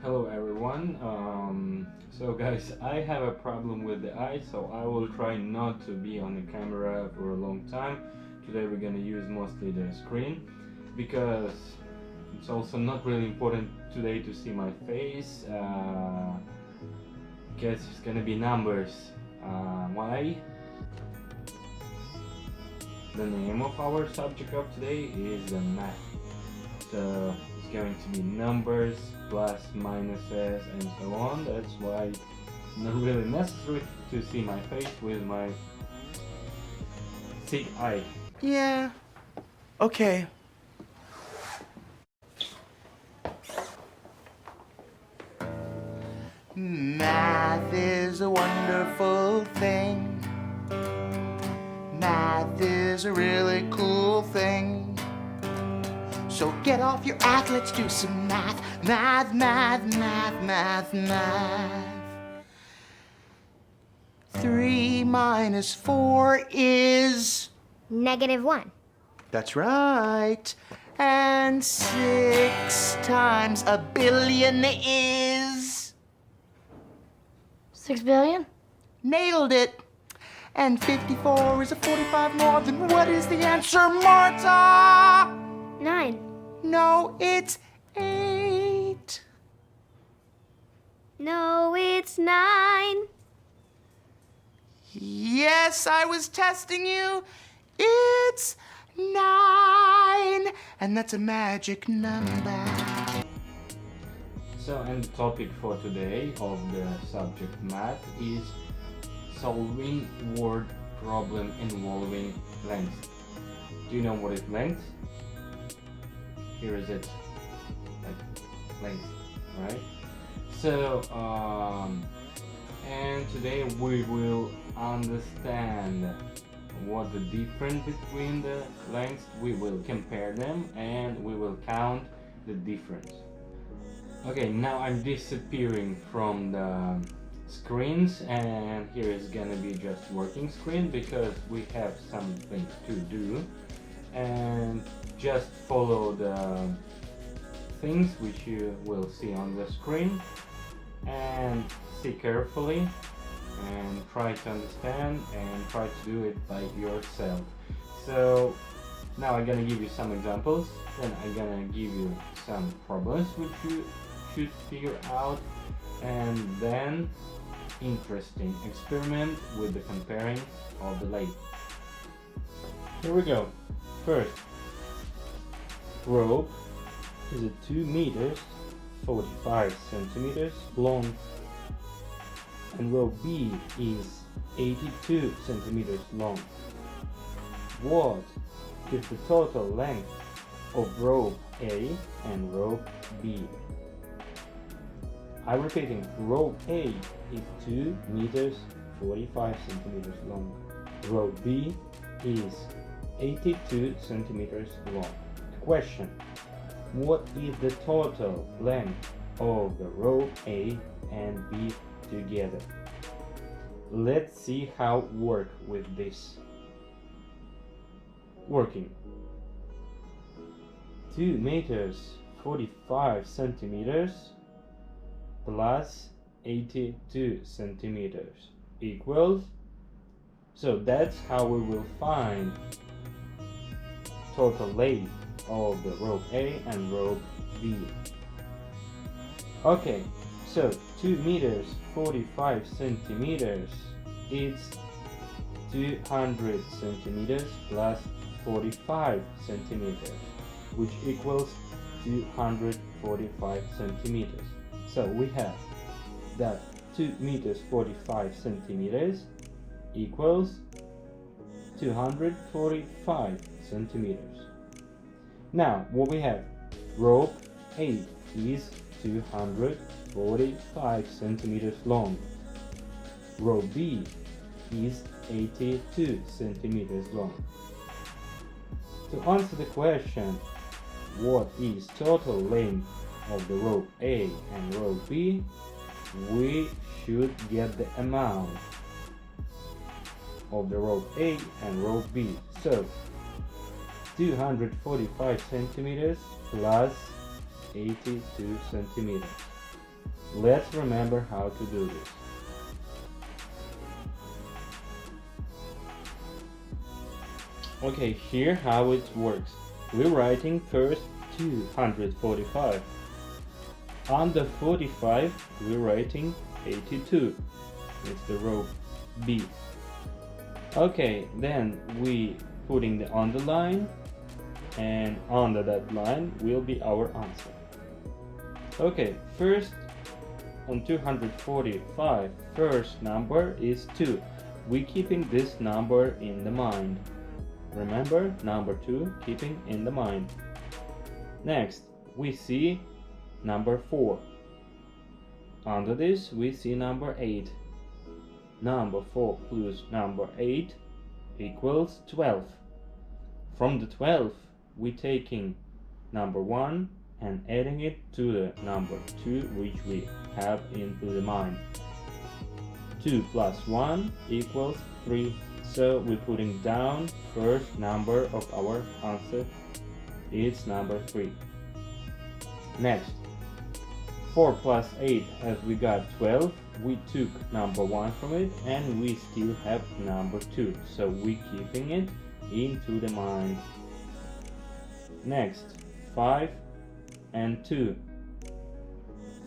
Hello everyone. So guys, I have a problem with the eye, so I will try not to be on the camera for a long time. Today we're gonna use mostly the screen because it's also not really important today to see my face. Because it's gonna be numbers. Why? The name of our subject of today is the math. So it's going to be numbers, plus, minuses, and so on. That's why it's not really necessary to see my face with my sick eye. Yeah. Okay. Math is a wonderful thing. Math is a really cool thing. So get off your act, let's do some math. Math, math, math, math, math. 3 minus 4 is... -1. That's right. And 6 times a billion is... 6 billion? Nailed it. And 54 is a 45 more than what is the answer, Marta? 9. No, it's 8. No, it's 9. Yes, I was testing you. It's 9. And that's a magic number. So, and the topic for today of the subject math is solving word problem involving length. Do you know what is length? Here is it, like length, right? So, and today we will understand what the difference between the lengths. We will compare them and we will count the difference. Okay, now I'm disappearing from the screens, and here is gonna be just working screen because we have something to do, and just follow the things which you will see on the screen and see carefully and try to understand and try to do it by yourself. So now I'm gonna give you some examples, then I'm gonna give you some problems which you should figure out, and then interesting experiment with the comparing of the length. Here we go. First, rope is a 2 meters 45 centimeters long, and rope B is 82 centimeters long. What is the total length of rope A and rope B? I'm repeating, rope A is 2 meters 45 centimeters long. Rope B is 82 centimeters long. Question: what is the total length of the rope A and B together? Let's see how work with this. Working. 2 meters 45 centimeters plus 82 centimeters equals, so that's how we will find total length of the rope A and rope B. Okay, so 2 meters 45 centimeters is 200 centimeters plus 45 centimeters, which equals 245 centimeters. So we have that 2 meters 45 centimeters equals 245 centimeters. Now what we have, rope A is 245 centimeters long. Rope B is 82 centimeters long. To answer the question, what is total length of the rope A and rope B, we should get the amount of the rope A and rope B. So 245 centimeters plus 82 centimeters. Let's remember how to do this. Okay, here how it works. We're writing first 245. Under 45, we're writing 82. It's the row B. Okay, then we putting the underline, and under that line will be our answer. Okay, first on 245, first number is 2. We keeping this number in the mind. Remember, number 2 keeping in the mind. Next, we see number 4. Under this, we see number 8. Number 4 plus number 8 equals 12. From the 12, we taking number 1 and adding it to the number 2 which we have into the mind. 2 plus 1 equals 3. So we're putting down first number of our answer. It's number 3. Next, 4 plus 8, as we got 12, we took number 1 from it and we still have number 2. So we're keeping it into the mind. Next, 5 and 2.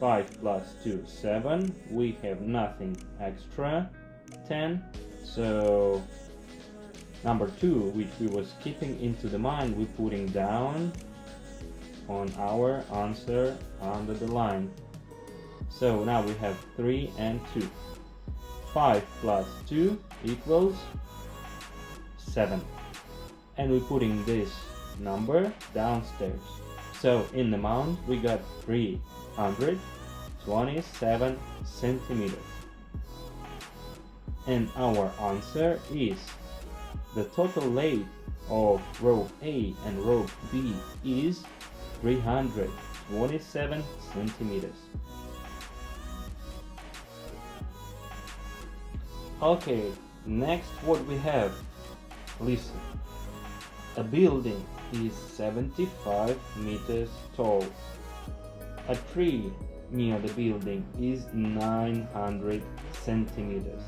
5 plus 2, 7. We have nothing extra. 10. So number 2, which we was keeping into the mind, we're putting down on our answer under the line. So now we have 3 and 2. 5 plus 2 equals 7. And we're putting this number downstairs. So in the amount we got 327 centimeters. And our answer is the total length of row A and row B is 327 centimeters. Okay, next what we have. Listen. A building is 75 meters tall. A tree near the building is 900 centimeters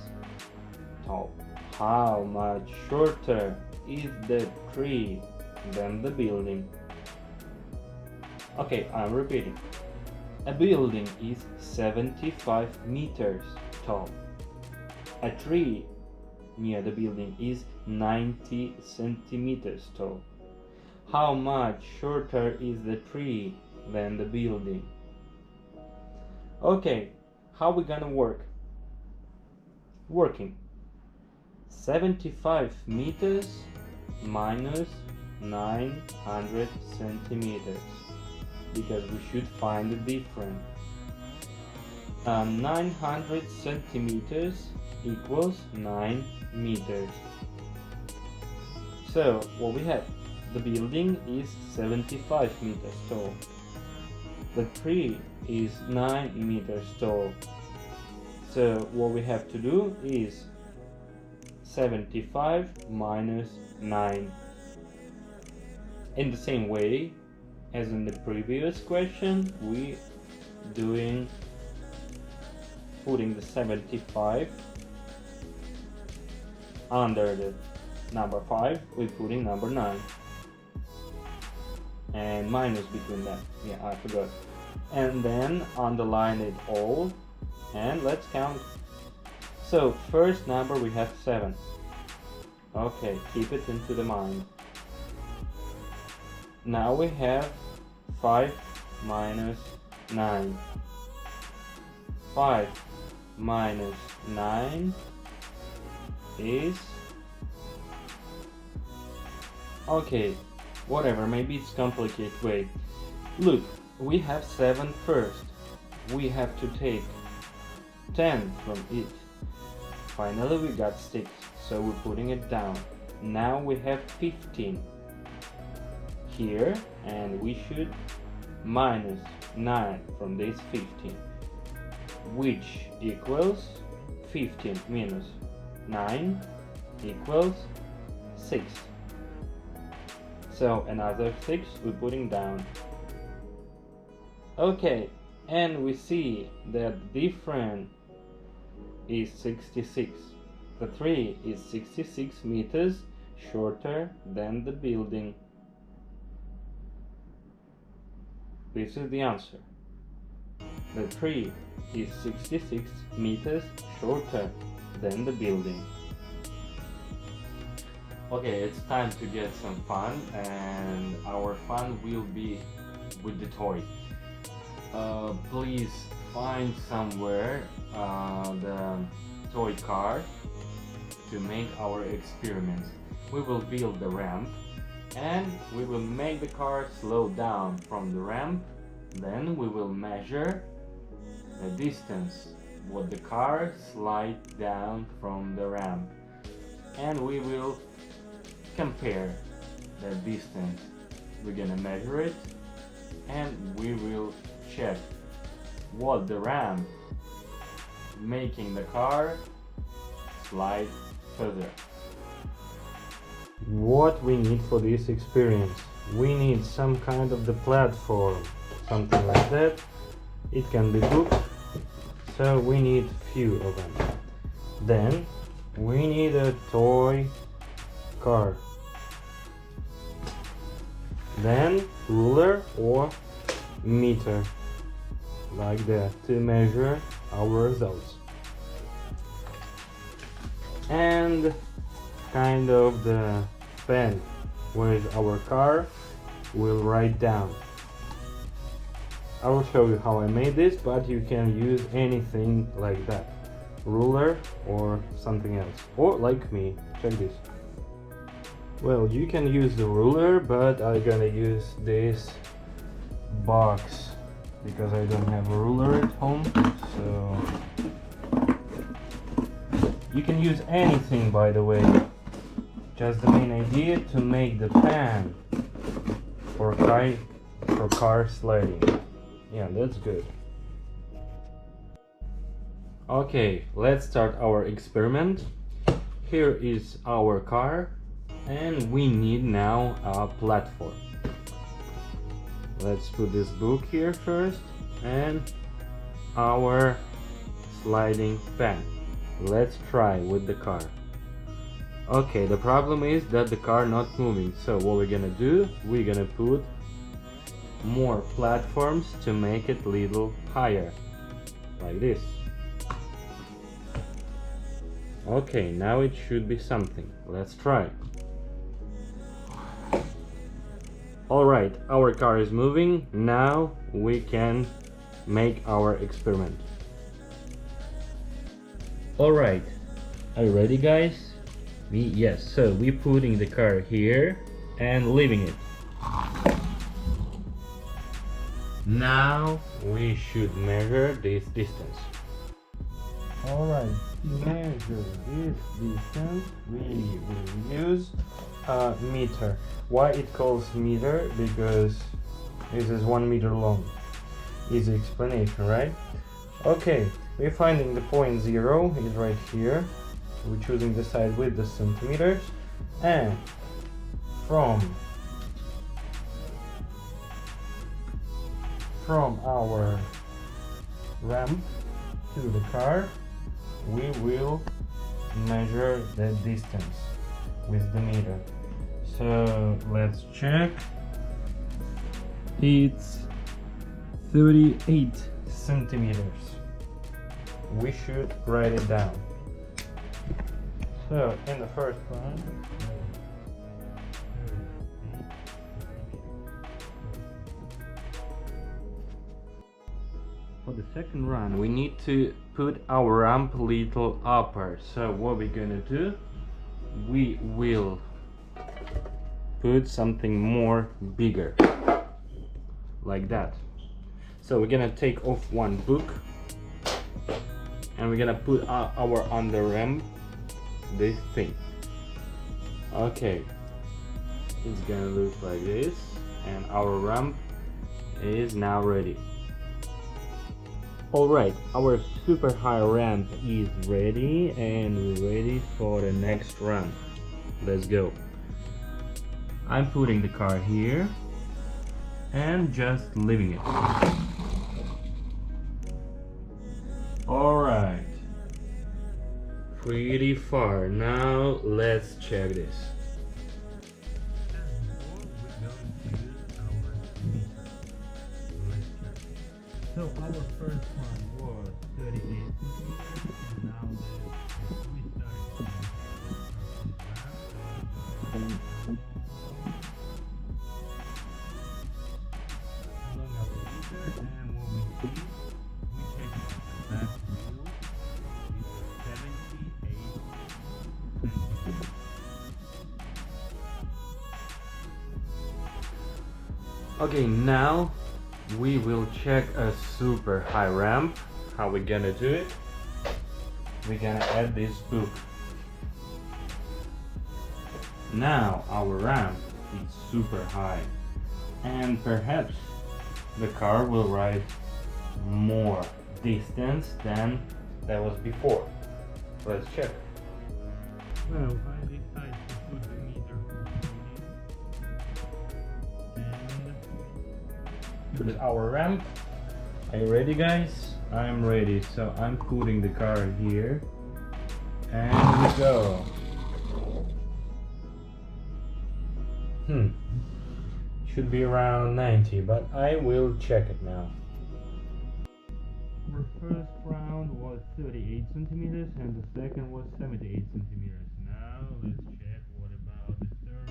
tall. How much shorter is the tree than the building? Okay, I'm repeating. A building is 75 meters tall. A tree near the building is 90 centimeters tall. How much shorter is the tree than the building? Okay, how we gonna work? Working. 75 meters minus 900 centimeters, because we should find the difference. 900 centimeters equals 9 meters. So what we have, the building is 75 meters tall. The tree is 9 meters tall. So what we have to do is 75 minus 9. In the same way as in the previous question, we doing putting the 75 under the number 5, we're putting number 9 and minus between them. Yeah, I forgot. And then underline it all and let's count. So first number we have 7. Okay, keep it into the mind. Now we have 5 minus 9. 5 minus 9 is... Okay, whatever, maybe it's complicated. Wait, look, we have 7 first. We have to take 10 from it. Finally we got 6, so we're putting it down. Now we have 15 here, and we should minus 9 from this 15, which equals 15 minus 9 equals 6. So another 6 we're putting down. Okay, and we see that the difference is 66. The tree is 66 meters shorter than the building. This is the answer. The tree is 66 meters shorter than the building. Okay, it's time to get some fun, and our fun will be with the toy. Please find somewhere the toy car to make our experiments. We will build the ramp, and we will make the car slow down from the ramp. Then we will measure the distance what the car slides down from the ramp, and we will compare the distance. We're gonna measure it, and we will check what the ramp making the car slide further. What we need for this experience? We need some kind of the platform, something like that. It can be booked, so we need few of them. Then we need a toy car. Then ruler or meter, like that, to measure our results. And kind of the pen where our car will write down. I will show you how I made this, but you can use anything like that, ruler or something else, or like me. Check this. Well, you can use the ruler, but I'm gonna use this box because I don't have a ruler at home. So you can use anything, by the way. Just the main idea to make the pan for car sliding. Yeah, that's good. Okay, let's start our experiment. Here is our car, and we need now a platform. Let's put this book here first, and our sliding pan. Let's try with the car. Okay, the problem is that the car not moving, so what we're gonna do, we're gonna put more platforms to make it little higher, like this. Okay, now it should be something. Let's try. Alright, our car is moving. Now we can make our experiment. Alright, are you ready, guys? Yes, so we're putting the car here and leaving it. Now we should measure this distance. Alright, to measure this distance we will use a meter. Why it calls meter? Because this is 1 meter long. Easy explanation, right? Okay, we're finding the point 0 is right here. We're choosing the side with the centimeters, and from our ramp to the car we will measure the distance with the meter. So let's check. It's 38 centimeters. We should write it down. So in the first one, for the second run, we need to put our ramp a little upper. So what we're gonna do, we will put something more bigger, like that. So we're gonna take off one book, and we're gonna put our under ramp this thing. Okay, it's gonna look like this, and our ramp is now ready. Alright, our super high ramp is ready, and we're ready for the next run. Let's go. I'm putting the car here and just leaving it. Alright. Pretty far. Now let's check this. So our first one was 38 centimeters, and now we started along our meter, and what we see, we check the back wheel is 78 centimeters. Okay, now we will check a super high ramp. How we gonna do it? We're gonna add this book. Now our ramp is super high, and perhaps the car will ride more distance than that was before. Let's check. Well, I decided to put the meter and Put our ramp. Are you ready, guys? I'm ready. So I'm putting the car here, and we go. Should be around 90, but I will check it now. our first round was 38 centimeters and the second was 78 centimeters. Now let's check what about the third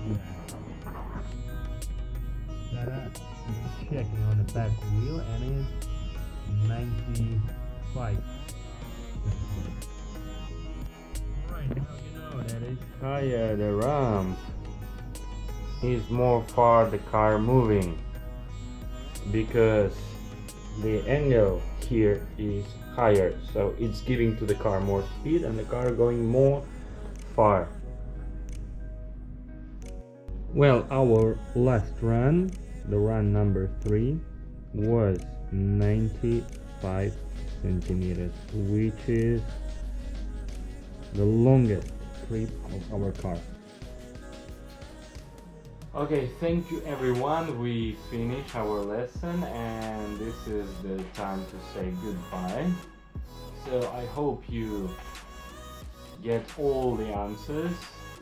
round. I'm checking on the back wheel and it's 95 centimeters. Alright, now you know that is Higher the ramp is more far the car moving, because the angle here is higher, so it's giving to the car more speed and the car going more far. Well, our last run, the run number 3, was 95 centimeters, which is the longest trip of our car. Okay, thank you everyone. We finished our lesson and this is the time to say goodbye. So I hope you get all the answers.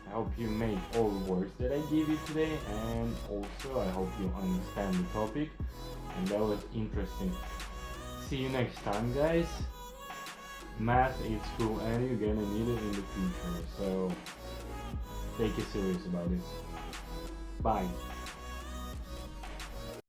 I hope you make all the words that I gave you today, and also I hope you understand the topic and that was interesting. See you next time, guys. Math is cool and you're gonna need it in the future, so take it serious about it. Bye.